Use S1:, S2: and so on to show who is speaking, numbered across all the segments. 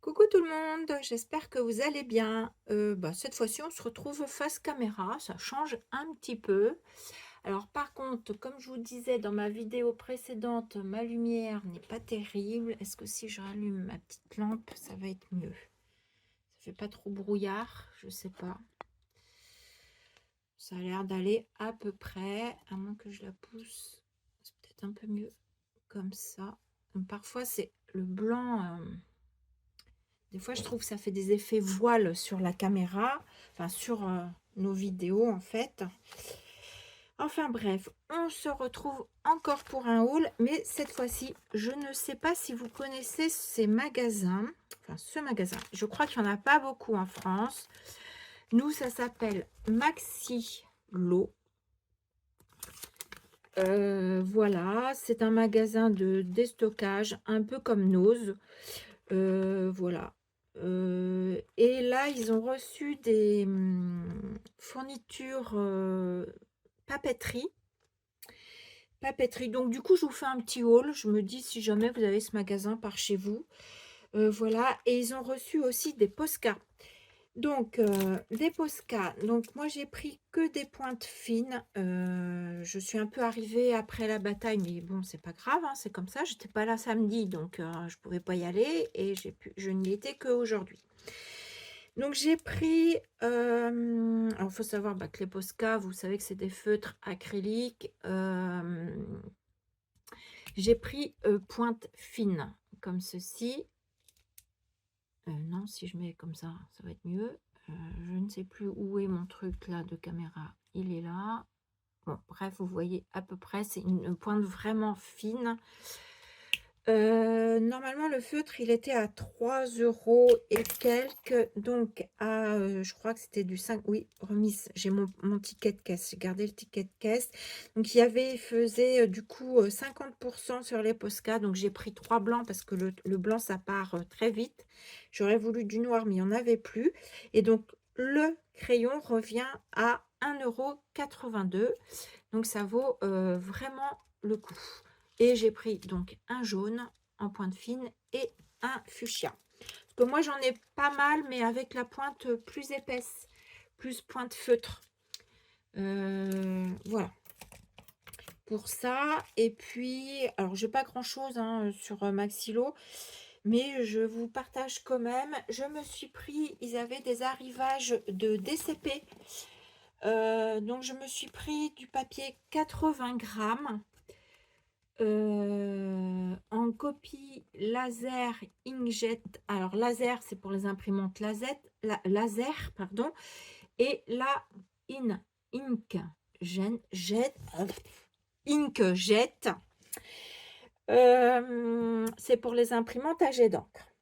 S1: Coucou tout le monde, j'espère que vous allez bien. Cette fois-ci, on se retrouve face caméra, ça change un petit peu. Alors par contre, comme je vous disais dans ma vidéo précédente, ma lumière n'est pas terrible. Est-ce que si je rallume ma petite lampe, ça va être mieux? Ça fait pas trop brouillard, je sais pas. Ça a l'air d'aller à peu près, à moins que je la pousse. C'est peut-être un peu mieux comme ça. Donc, parfois, c'est le blanc. Des fois, je trouve que ça fait des effets voile sur la caméra, enfin sur nos vidéos en fait. Enfin bref, on se retrouve encore pour un haul, mais cette fois-ci, je ne sais pas si vous connaissez ces magasins, enfin ce magasin. Je crois qu'il n'y en a pas beaucoup en France. Nous, ça s'appelle Maxi Lot. Voilà, c'est un magasin de déstockage, un peu comme Nose. Voilà. Et là, ils ont reçu des fournitures papeterie. Papeterie. Donc, du coup, je vous fais un petit haul. Je me dis si jamais vous avez ce magasin par chez vous. Voilà. Et ils ont reçu aussi des Posca. Donc, des Posca. Donc, moi, j'ai pris que des pointes fines. Je suis un peu arrivée après la bataille, mais bon, c'est pas grave, hein, c'est comme ça. J'étais pas là samedi, donc je pouvais pas y aller et je n'y étais qu'aujourd'hui. Donc, j'ai pris. Alors, il faut savoir que les Posca, vous savez que c'est des feutres acryliques. J'ai pris pointe fine, comme ceci. Non, si je mets comme ça va être mieux. Je ne sais plus où est mon truc là de caméra. Il est là. Bon, bref, vous voyez à peu près, c'est une pointe vraiment fine. Normalement, le feutre, il était à 3 € et quelques. Donc, je crois que c'était du 5. Oui, remise. J'ai mon ticket de caisse. J'ai gardé le ticket de caisse. Donc, il faisait du coup 50% sur les Posca. Donc, j'ai pris 3 blancs parce que le blanc, ça part très vite. J'aurais voulu du noir, mais il n'y en avait plus. Et donc, le crayon revient à 1,82 €. Donc, ça vaut vraiment le coup. Et j'ai pris donc un jaune en pointe fine et un fuchsia. Parce que moi, j'en ai pas mal, mais avec la pointe plus épaisse, plus pointe feutre. Voilà. Pour ça. Et puis, alors, j'ai pas grand-chose sur Maxilo, mais je vous partage quand même. Je me suis pris, ils avaient des arrivages de DCP. Donc, je me suis pris du papier 80 grammes. En copie laser inkjet. Alors laser, c'est pour les imprimantes laser, pardon. Et la inkjet, c'est pour les imprimantes à jet d'encre.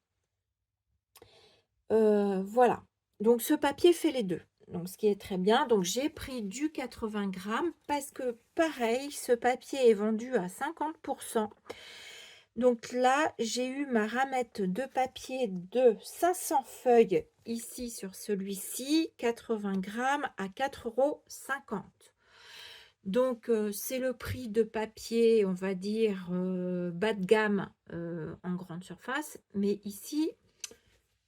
S1: Voilà. Donc ce papier fait les deux. Donc ce qui est très bien. Donc j'ai pris du 80 grammes parce que pareil, ce papier est vendu à 50%. Donc là, j'ai eu ma ramette de papier de 500 feuilles ici sur celui-ci, 80 grammes à 4,50 €. Donc, c'est le prix de papier, on va dire, bas de gamme en grande surface. Mais ici,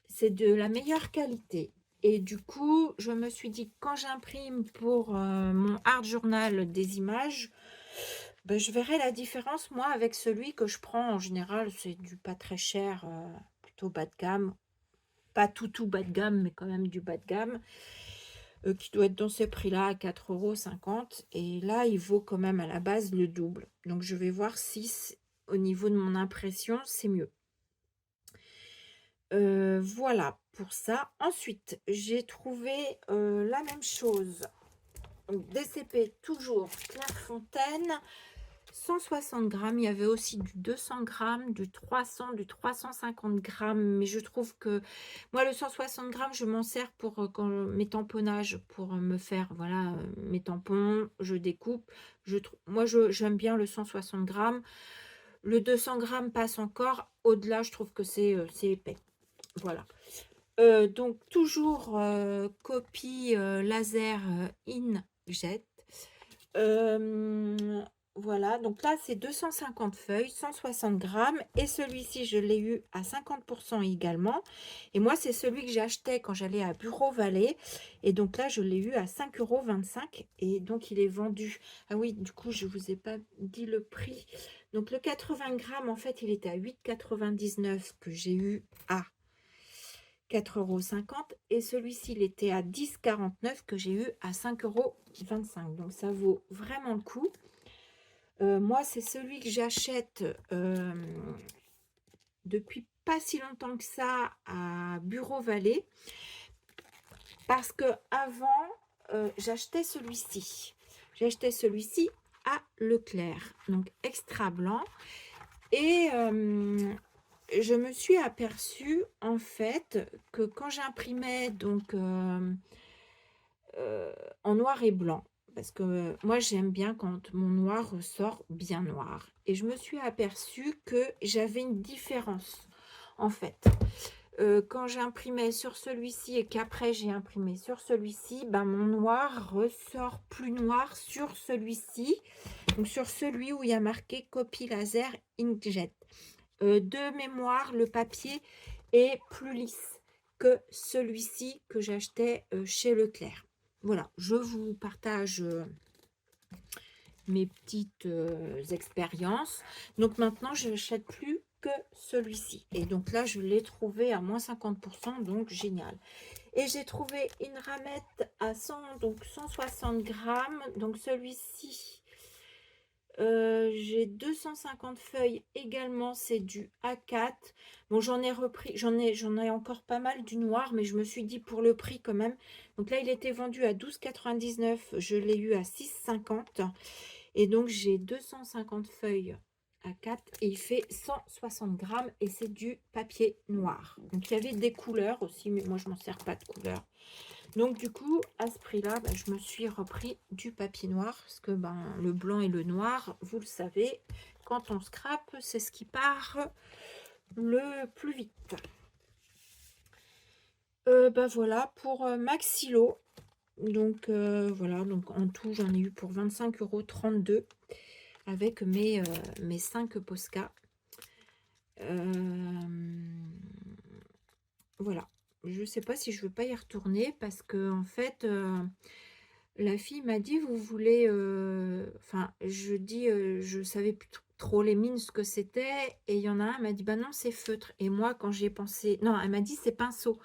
S1: c'est de la meilleure qualité. Et du coup, je me suis dit, quand j'imprime pour mon art journal des images, je verrai la différence, moi, avec celui que je prends. En général, c'est du pas très cher, plutôt bas de gamme. Pas tout bas de gamme, mais quand même du bas de gamme, qui doit être dans ces prix-là, à 4,50 €. Et là, il vaut quand même à la base le double. Donc, je vais voir si au niveau de mon impression, c'est mieux. Voilà pour ça. Ensuite, j'ai trouvé la même chose. Donc, DCP, toujours Clairefontaine. 160 grammes, il y avait aussi du 200 grammes, du 300, du 350 grammes, mais je trouve que moi le 160 grammes, je m'en sers pour mes tamponnages, pour me faire voilà mes tampons, je découpe. Moi j'aime bien le 160 grammes. Le 200 grammes passe encore. Au-delà, je trouve que c'est épais. Voilà. Donc toujours copie laser inkjet. Voilà, donc là, c'est 250 feuilles, 160 grammes. Et celui-ci, je l'ai eu à 50% également. Et moi, c'est celui que j'achetais quand j'allais à Bureau Vallée. Et donc là, je l'ai eu à 5,25 €. Et donc, il est vendu. Ah oui, du coup, je ne vous ai pas dit le prix. Donc, le 80 grammes, en fait, il était à 8,99 € que j'ai eu à 4,50 € et celui-ci il était à 10,49 € que j'ai eu à 5,25 €. Donc ça vaut vraiment le coup. Moi c'est celui que j'achète depuis pas si longtemps que ça à Bureau Vallée parce que avant j'achetais celui-ci. J'achetais celui-ci à Leclerc, donc extra blanc. Et je me suis aperçue en fait que quand j'imprimais donc en noir et blanc, parce que moi j'aime bien quand mon noir ressort bien noir, et je me suis aperçue que j'avais une différence en fait. Quand j'imprimais sur celui-ci et qu'après j'ai imprimé sur celui-ci, ben mon noir ressort plus noir sur celui-ci, donc sur celui où il y a marqué copie laser inkjet. De mémoire, le papier est plus lisse que celui-ci que j'achetais chez Leclerc. Voilà, je vous partage mes petites expériences. Donc maintenant, je n'achète plus que celui-ci. Et donc là, je l'ai trouvé à moins 50%, donc génial. Et j'ai trouvé une ramette à 160 grammes. Donc celui-ci, j'ai 250 feuilles également, c'est du A4. Bon, j'en ai repris, j'en ai encore pas mal du noir, mais je me suis dit pour le prix quand même. Donc là, il était vendu à 12,99 €, je l'ai eu à 6,50 €. Et donc, j'ai 250 feuilles A4 et il fait 160 grammes et c'est du papier noir. Donc, il y avait des couleurs aussi, mais moi, je m'en sers pas de couleurs. Donc du coup, à ce prix-là, je me suis repris du papier noir, parce que le blanc et le noir, vous le savez, quand on scrape, c'est ce qui part le plus vite. Voilà pour Maxilo. Donc voilà, donc en tout, j'en ai eu pour 25,32 € avec mes 5 Posca. Voilà. Je sais pas si je veux pas y retourner parce que en fait, la fille m'a dit: «Vous voulez» enfin, je dis, je savais plus trop les mines, ce que c'était, et il y en a un, elle m'a dit: «Bah non, c'est feutre», et moi, quand j'y ai pensé non, elle m'a dit: «C'est pinceau»,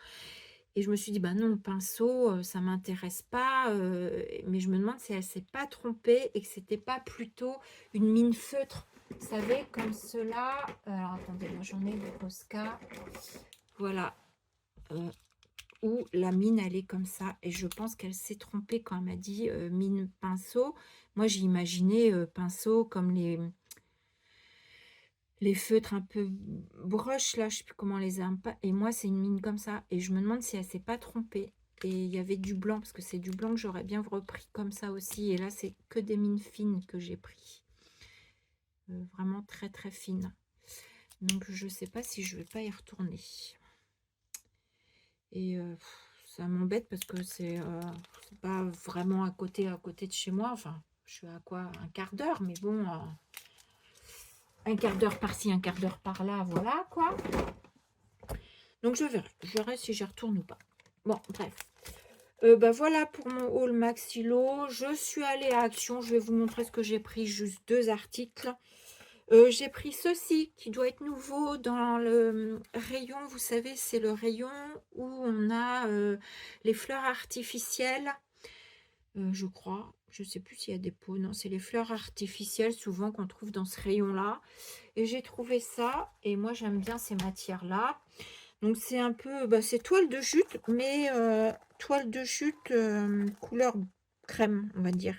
S1: et je me suis dit: «Bah non, pinceau, ça m'intéresse pas», mais je me demande si elle s'est pas trompée et que c'était pas plutôt une mine feutre. Vous savez, comme cela, alors attendez, moi j'en ai des Posca. Voilà, où la mine elle est comme ça, et je pense qu'elle s'est trompée quand elle m'a dit mine pinceau. Moi j'ai imaginé pinceau comme les feutres un peu broche là, je sais plus comment les a, et moi c'est une mine comme ça, et je me demande si elle s'est pas trompée. Et il y avait du blanc, parce que c'est du blanc que j'aurais bien repris comme ça aussi, et là c'est que des mines fines que j'ai pris, vraiment très très fines. Donc je sais pas si je vais pas y retourner. Et ça m'embête parce que c'est pas vraiment à côté de chez moi. Enfin, je suis à quoi, un quart d'heure, mais bon, un quart d'heure par-ci, un quart d'heure par-là, voilà quoi. Donc je verrai si j'y retourne ou pas. Bon, bref. Voilà pour mon haul Maxilo. Je suis allée à Action, je vais vous montrer ce que j'ai pris, juste 2 articles. J'ai pris ceci qui doit être nouveau dans le rayon, vous savez, c'est le rayon où on a les fleurs artificielles, je crois. Je sais plus s'il y a des pots, non, c'est les fleurs artificielles souvent qu'on trouve dans ce rayon-là. Et j'ai trouvé ça, et moi j'aime bien ces matières-là. Donc c'est un peu, c'est toile de jute, mais toile de jute couleur crème, on va dire.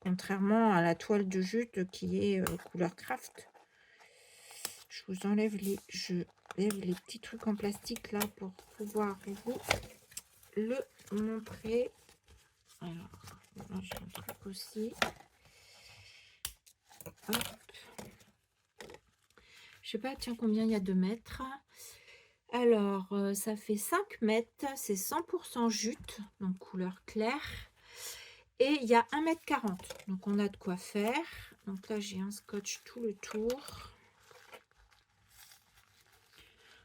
S1: Contrairement à la toile de jute qui est couleur craft. Je vous enlève les petits trucs en plastique là pour pouvoir vous le montrer. Alors, là, j'ai un truc aussi. Hop. Je sais pas, tiens, combien il y a de mètres. Alors, ça fait 5 mètres. C'est 100% jute, donc couleur claire. Et il y a 1,40 m. Donc, on a de quoi faire. Donc là, j'ai un scotch tout le tour.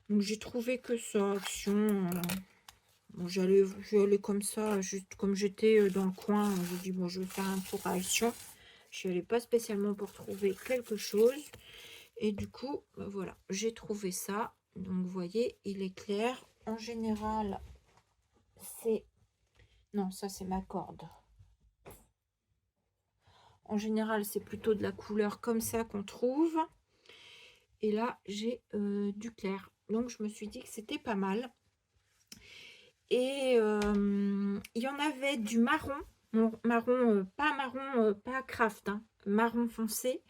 S1: Donc j'ai trouvé que ça, Action. Bon, j'allais comme ça, juste comme j'étais dans le coin. J'ai dit, bon, je vais faire un tour à Action. Je n'y allais pas spécialement pour trouver quelque chose. Et du coup, bah voilà, j'ai trouvé ça. Donc, vous voyez, il est clair. En général, c'est... Non, ça, c'est ma corde. En général, c'est plutôt de la couleur comme ça qu'on trouve. Et là, j'ai du clair. Donc, je me suis dit que c'était pas mal. Et il y en avait du marron. Marron, pas marron, pas craft, hein, marron foncé,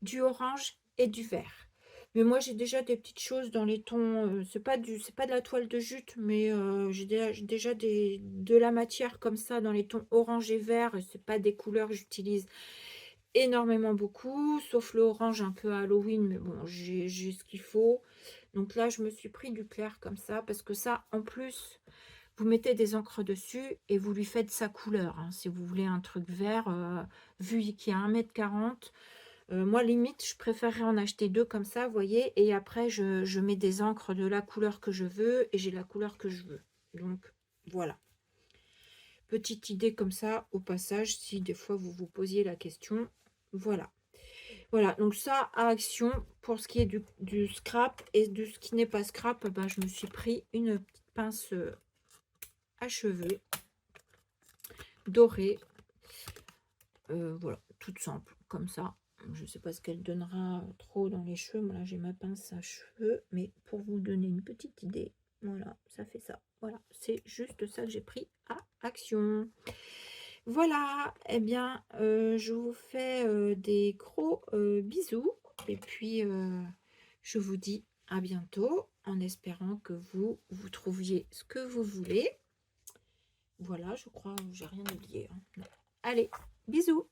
S1: du orange et du vert. Mais moi, j'ai déjà des petites choses dans les tons. C'est pas de la toile de jute, mais j'ai déjà de la matière comme ça dans les tons orange et vert. C'est pas des couleurs que j'utilise énormément beaucoup, sauf le orange un peu Halloween, mais bon, j'ai ce qu'il faut. Donc là, je me suis pris du clair comme ça, parce que ça, en plus, vous mettez des encres dessus et vous lui faites sa couleur, hein. Si vous voulez un truc vert, vu qu'il y a 1,40 m, moi, limite, je préférerais en acheter deux comme ça, vous voyez, et après, je mets des encres de la couleur que je veux, et j'ai la couleur que je veux. Donc, voilà. Petite idée comme ça, au passage, si des fois vous vous posiez la question. Voilà. Voilà, donc ça, à Action, pour ce qui est du scrap et de ce qui n'est pas scrap, ben, je me suis pris une petite pince à cheveux dorée. Voilà, toute simple, comme ça. Je ne sais pas ce qu'elle donnera trop dans les cheveux. Moi, là, j'ai ma pince à cheveux, mais pour vous donner une petite idée, voilà, ça fait ça. Voilà, c'est juste ça que j'ai pris à Action. Voilà, eh bien, je vous fais des gros bisous. Et puis, je vous dis à bientôt, en espérant que vous trouviez ce que vous voulez. Voilà, je crois que j'ai rien oublié, hein. Allez, bisous!